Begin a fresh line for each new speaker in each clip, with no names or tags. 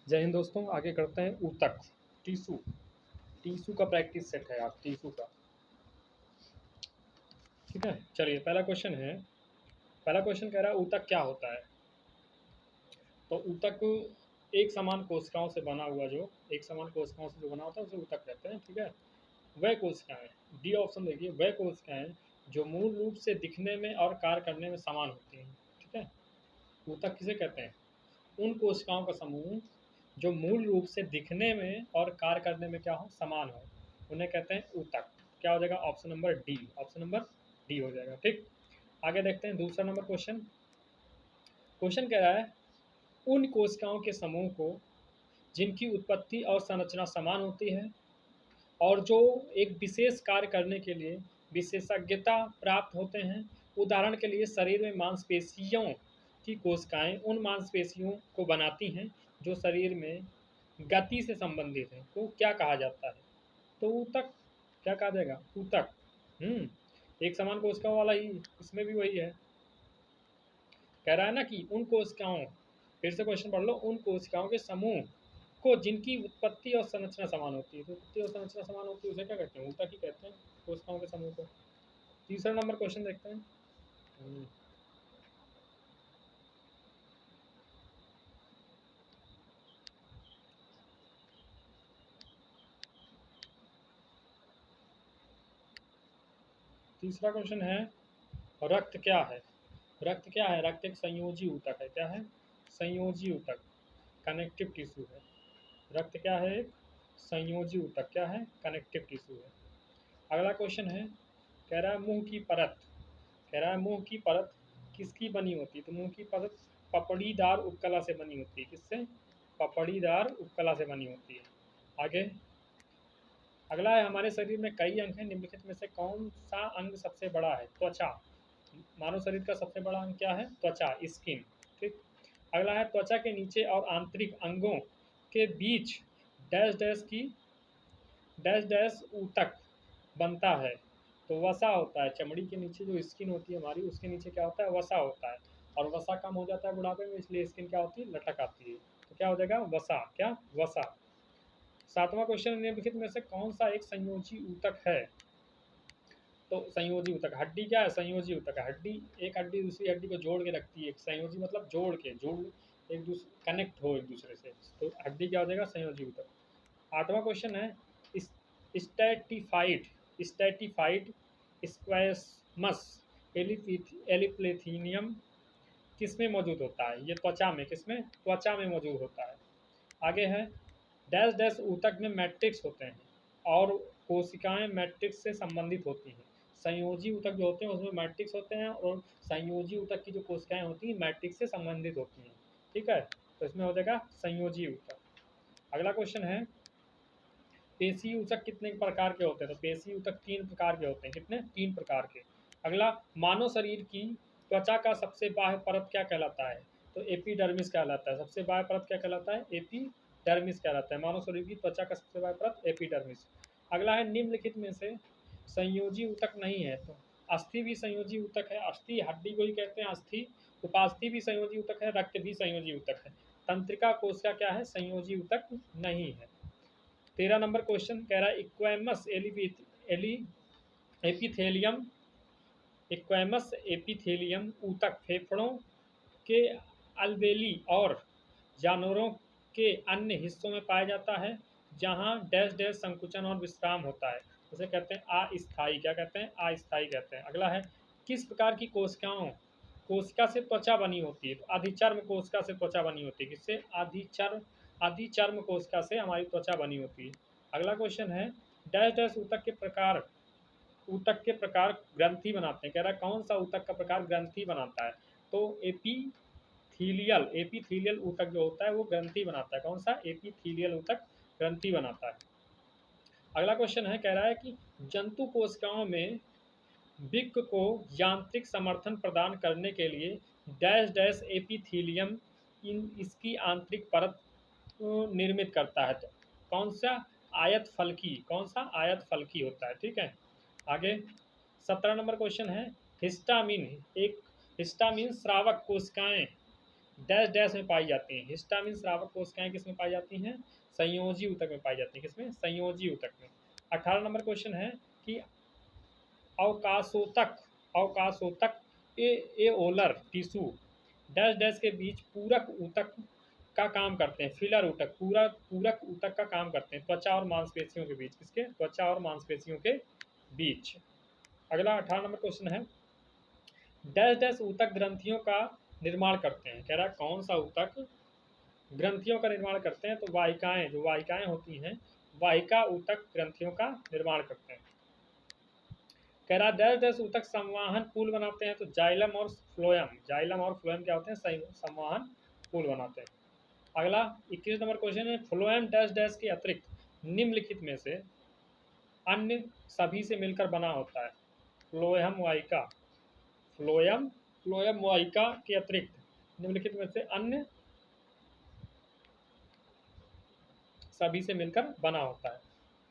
जय हिंद दोस्तों, आगे करते हैं ऊतक। टीसू टीसू का प्रैक्टिस सेट है आप टीसू का। ठीक है, चलिए पहला क्वेश्चन कह रहा है ऊतक क्या होता है। तो ऊतक एक समान कोशिकाओं से बना हुआ जो एक समान कोशिकाओं से जो बना होता है उसे ऊतक कहते हैं। ठीक है, वह कोशिकाएं, डी ऑप्शन देखिए, वह कोशिकाएं जो मूल रूप से दिखने में और कार्य करने में समान होती हैं। ठीक है, ऊतक किसे कहते हैं? उन कोशिकाओं का समूह जो मूल रूप से दिखने में और कार्य करने में क्या हो, समान हो, उन्हें कहते हैं ऊतक। क्या हो जाएगा? ऑप्शन नंबर डी हो जाएगा। ठीक, आगे देखते हैं दूसरा नंबर क्वेश्चन। क्वेश्चन कह रहा है उन कोशिकाओं के समूह को जिनकी उत्पत्ति और संरचना समान होती है और जो एक विशेष कार्य करने के लिए विशेषज्ञता प्राप्त होते हैं। उदाहरण के लिए शरीर में मांसपेशियों की कोशिकाएं उन मांसपेशियों को बनाती हैं जो शरीर में गति से संबंधित है, तो क्या कहा जाता है? तो ऊतक। क्या कहा जाएगा? ऊतक। एक समान कोशिकाओं वाला ही इसमें भी वही है। कह रहा है ना कि उन कोशिकाओं, फिर से क्वेश्चन पढ़ लो, उन कोशिकाओं के समूह को जिनकी उत्पत्ति और संरचना समान होती है। तो उत्पत्ति और संरचना समान होती है उसे क्या कहते हैं? ऊतक ही कहते हैं कोशिकाओं के समूह को। तीसरा नंबर क्वेश्चन देखते हैं। तीसरा क्वेश्चन है रक्त क्या है? रक्त क्या है? रक्त एक संयोजी ऊतक है। क्या है? संयोजी ऊतक, कनेक्टिव टिश्यू है। रक्त क्या है? एक संयोजी ऊतक। क्या है? कनेक्टिव टिश्यू है। अगला क्वेश्चन है, कह रहा है मुंह की परत। कह रहा है मुंह की परत किसकी बनी होती है? तो मुंह की परत पपड़ीदार उपकला से बनी होती है। किससे? पपड़ीदार उपकला से बनी होती है। आगे अगला है, हमारे शरीर में कई अंग हैं, निम्नलिखित में से कौन सा अंग सबसे बड़ा है? त्वचा। मानव शरीर का सबसे बड़ा अंग क्या है? त्वचा, स्किन। ठीक, अगला है त्वचा के नीचे और आंतरिक अंगों के बीच डैश डैश की डैश डैश ऊतक बनता है। तो वसा होता है। चमड़ी के नीचे जो स्किन होती है हमारी, उसके नीचे क्या होता है? वसा होता है। और वसा कम हो जाता है बुढ़ापे में, इसलिए स्किन क्या होती है? लटक आती है। तो क्या हो जाएगा? वसा। क्या? वसा। सातवां क्वेश्चन, निम्नलिखित में से कौन सा एक संयोजी ऊतक है? तो संयोजी ऊतक, हड्डी क्या है? संयोजी ऊतक है। हड्डी, एक हड्डी दूसरी हड्डी को जोड़ के रखती है। संयोजी मतलब जोड़ एक दूसरे कनेक्ट हो एक दूसरे से, तो हड्डी क्या हो जाएगा? संयोजी ऊतक। आठवां क्वेश्चन है स्टैटिफाइड स्टैटिफाइड स्क्वैमस एलिप्लेथिनियम किस में मौजूद होता है? ये त्वचा में। किस में? त्वचा में मौजूद होता है। आगे है डैश डैश ऊतक में मैट्रिक्स होते हैं और कोशिकाएं मैट्रिक्स से संबंधित होती हैं। संयोजी ऊतक जो होते हैं उसमें मैट्रिक्स होते हैं और संयोजी ऊतक की जो कोशिकाएं होती हैं मैट्रिक्स से संबंधित होती हैं। ठीक है, तो इसमें हो जाएगा संयोजी ऊतक। अगला क्वेश्चन है पेशी ऊतक कितने प्रकार के होते हैं? तो पेशी ऊतक 3 प्रकार के होते हैं। कितने? 3 प्रकार के। अगला, मानव शरीर की त्वचा का सबसे बाह्य परत क्या कहलाता है? तो एपिडर्मिस कहलाता है। सबसे बाह्य परत क्या कहलाता है? एपिडर्मिस कहलाता है। मानव शरीर की त्वचा का सबसे बाह्य परत एपिडर्मिस। अगला है निम्नलिखित में से संयोजी ऊतक नहीं है। तो अस्थि भी संयोजी ऊतक है। अस्थि हड्डी को ही कहते हैं अस्थि। उपास्थि भी संयोजी ऊतक है। रक्त भी संयोजी ऊतक है। तंत्रिका कोशिका क्या है? संयोजी ऊतक नहीं है। 13 नंबर क्वेश्चन कह रहा है एपिथेलियम इक्वेमस एपिथेलियम ऊतक फेफड़ों के अलवेली और जानवरों के अन्य हिस्सों में पाया जाता है जहां डैश डैश संकुचन और विश्राम होता है। उसे कहते हैं अस्थायी। क्या कहते हैं? अस्थायी कहते हैं। अगला है किस प्रकार की कोशिका से त्वचा बनी होती है? तो अधिचर्म कोशिका से त्वचा बनी होती है। किससे? अधिचर्म कोशिका से हमारी त्वचा बनी होती है। अगला क्वेश्चन है डैश डैश ऊतक के प्रकार ग्रंथि बनाते हैं। कह रहा है कौन सा ऊतक का प्रकार ग्रंथि बनाता है? तो एपीथीलियल ऊतक जो होता है वो ग्रंथि बनाता है। कौन सा? एपीथीलियल ऊतक ग्रंथि बनाता है। अगला क्वेश्चन है, कह रहा है कि जंतु कोशिकाओं में वृक्क को यांत्रिक समर्थन प्रदान करने के लिए डैश डैश एपिथीलियम इसकी आंतरिक परत निर्मित करता है। तो कौन सा? आयत फलकी। कौन सा? आयत फलकी होता है। ठीक है, आगे 17 नंबर क्वेश्चन है हिस्टामिन स्रावक कोशिकाएं डैश डैश में पाई जाती हैं। हिस्टामिन स्रावक कोशिकाएं किस में पाई जाती हैं? संयोजी ऊतक में पाई जाती हैं। किसमें? संयोजी ऊतक में। 18 नंबर क्वेश्चन है कि अवकाशोतक अवकाशोतक एओलर टिश्यू डैश डैश के बीच पूरक ऊतक का काम करते हैं। फिलर ऊतक पूरक ऊतक का काम करते हैं त्वचा और मांसपेशियों के बीच। किसके? त्वचा और मांसपेशियों के बीच। अगला 18 नंबर क्वेश्चन है डैश डैश ऊतक ग्रंथियों का निर्माण करते हैं। कह रहा है कौन सा ऊतक ग्रंथियों का निर्माण करते हैं? तो वाहिकाएं, जो वाहिकाएं होती हैं, वाहिका ऊतक ग्रंथियों का निर्माण करते हैं। कह रहा डैश डैश ऊतक संवाहन पुल बनाते हैं। तो जाइलम और फ्लोएम, जाइलम और फ्लोएम क्या होते हैं? संवाहन पुल बनाते हैं। अगला 21 नंबर क्वेश्चन है फ्लोएम डैश डैश के अतिरिक्त निम्नलिखित में से अन्य सभी से मिलकर बना होता है। फ्लोएम वाहिका, फ्लोएम फ्लोएम वाहिका के अतिरिक्त निम्नलिखित में से अन्य सभी से मिलकर बना होता है।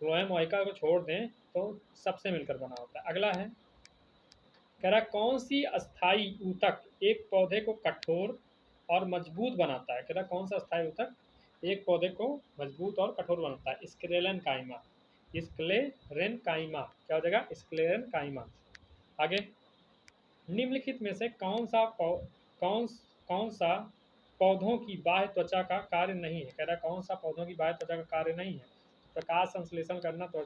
फ्लोएम वाहिका को छोड़ दें तो सबसे मिलकर बना होता है। अगला है कह रहा कौन सी अस्थाई ऊतक एक पौधे को कठोर और मजबूत बनाता है? कह रहा कौन सा अस्थाई ऊतक एक पौधे को मजबूत और कठोर बनाता है? स्क्लेरेनकाइमा, स्क्लेरेनकाइमा क्या हो जाएगा? स्क्लेरेनकाइमा। आगे निम्नलिखित में से कौन सा पौधों की बाह्य त्वचा का कार्य नहीं है? कह रहा है कौन सा पौधों की बाह्य त्वचा का कार्य नहीं है? प्रकाश संश्लेषण करना तो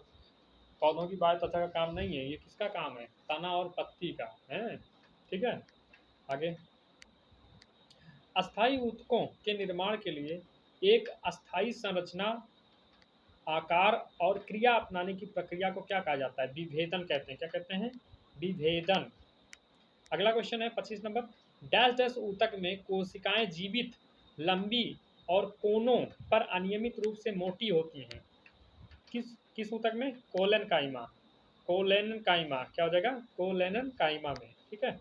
पौधों की बाह्य त्वचा का काम नहीं है। ये किसका काम है? तना और पत्ती का है। ठीक है। आगे अस्थाई ऊतकों के निर्माण के लिए एक अस्थाई संरचना, आकार और क्रिया अपनाने की प्रक्रिया को क्या कहा जाता है? विभेदन कहते हैं। क्या कहते हैं? विभेदन। अगला क्वेश्चन है 25 नंबर डैश डैश ऊतक में कोशिकाएं जीवित, लंबी और कोनों पर अनियमित रूप से मोटी होती हैं। किस किस ऊतक में? कोलेनकाइमा, कोलेनकाइमा क्या हो जाएगा? कोलेनकाइमा में। ठीक है।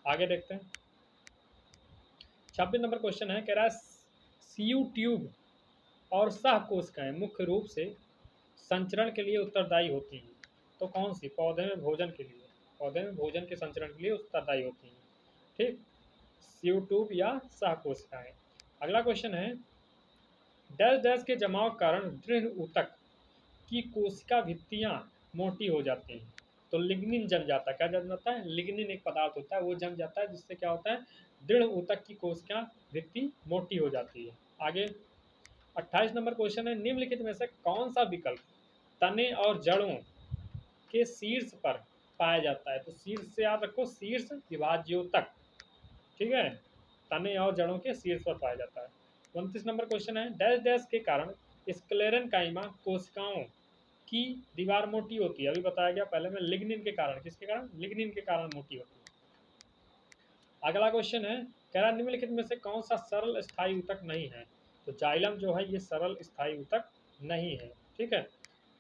आगे देखते हैं 26 नंबर क्वेश्चन है कह रहा है सीयू ट्यूब और सह कोशिकाएं मुख्य रूप से संचरण के लिए उत्तरदायी होती हैं। तो कौन सी? पौधे में भोजन के लिए, पौधे में भोजन के संचरण के लिए उत्तरदायी होती हैं। ठीक, सीयू ट्यूब या सह कोशिकाएं। अगला क्वेश्चन है डैश डैश के जमाव के कारण दृढ़ ऊतक की कोशिका भित्तियां मोटी हो जाती हैं। तो लिग्निन जम जाता है। क्या जम जाता है? लिग्निन एक पदार्थ होता है, वो जम जाता है, जिससे क्या होता है? दृढ़ ऊतक की कोशिका भित्ति मोटी हो जाती है। आगे 28 नंबर क्वेश्चन है निम्नलिखित में से कौन सा विकल्प तने और जड़ों के शीर्ष पर पाया जाता है? तो शीर्ष से याद रखो, शीर्ष विभाज्योतक। ठीक है, तने और जड़ों के शीर्ष पर पाया जाता है। 29 नंबर क्वेश्चन है डैश डैश के कारण स्क्लेरेनकाइमा कोशिकाओं की दीवार मोटी होती है। अभी बताया गया पहले में, लिग्निन के कारण। किसके कारण? लिग्निन के कारण मोटी होती है। अगला क्वेश्चन है कह रहा निम्नलिखित में से कौन सा सरल स्थायी ऊतक नहीं है? तो जाइलम जो है ये सरल स्थायी ऊतक नहीं है। ठीक है।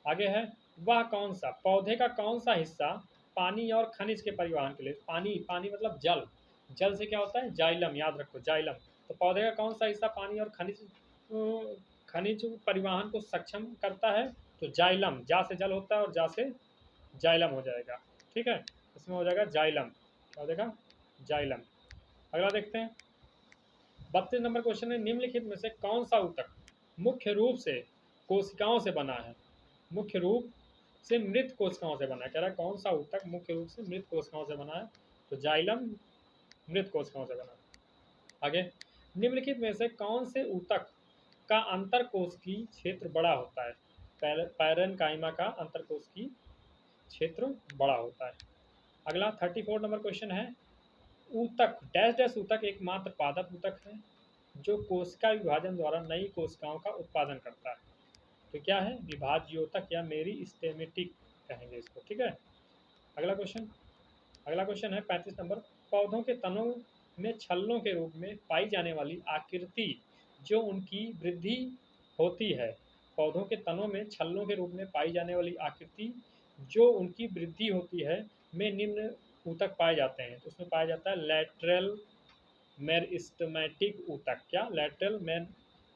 आगे है वह कौन सा पौधे का कौन सा हिस्सा पानी और खनिज के परिवहन के लिए, पानी पानी मतलब जल, जल से क्या होता है? जाइलम, याद रखो जाइलम। तो पौधे का कौन सा हिस्सा पानी और खनिज परिवहन को सक्षम करता है? तो जाइलम, जा से जल होता है और जा से जाइलम हो जाएगा। ठीक है, इसमें हो जाएगा जाइलम। क्या हो जाएगा? जाइलम। अगला देखते हैं 32 नंबर क्वेश्चन है निम्नलिखित में से कौन सा ऊतक मुख्य रूप से कोशिकाओं से बना है? मुख्य रूप से मृत कोशिकाओं से बना है। कह रहा है कौन सा ऊतक मुख्य रूप से मृत कोशिकाओं से बना है? तो जाइलम मृत कोशिकाओं से बना है। आगे निम्नलिखित में से कौन से ऊतक का अंतरकोशिकीय क्षेत्र बड़ा होता है? पैरेनकाइमा का अंतरकोशिकीय क्षेत्र बड़ा होता है। अगला 34 नंबर क्वेश्चन है ऊतक डैश डैश ऊतक एकमात्र पादप ऊतक है जो कोशिका विभाजन द्वारा नई कोशिकाओं का उत्पादन करता है। तो क्या है? विभाज्योतक या मेरिस्टेमेटिक कहेंगे इसको। ठीक है। अगला क्वेश्चन है 35 नंबर पौधों के तनों में छल्लों के रूप में पाई जाने वाली आकृति जो उनकी वृद्धि होती है। पौधों के तनों में छल्लों के रूप में पाई जाने वाली आकृति जो उनकी वृद्धि होती है में निम्न ऊतक पाए जाते हैं। तो उसमें पाया जाता है लैटरल मेरिस्टेमेटिक ऊतक। क्या? लैटरल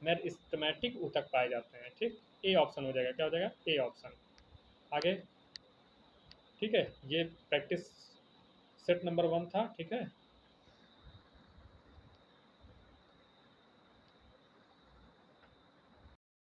मेरिस्टेमेटिक ऊतक पाए जाते हैं। ठीक, ए ऑप्शन हो जाएगा। क्या हो जाएगा? A option. आगे ठीक है, ये प्रैक्टिस सेट नंबर 1 था। ठीक है।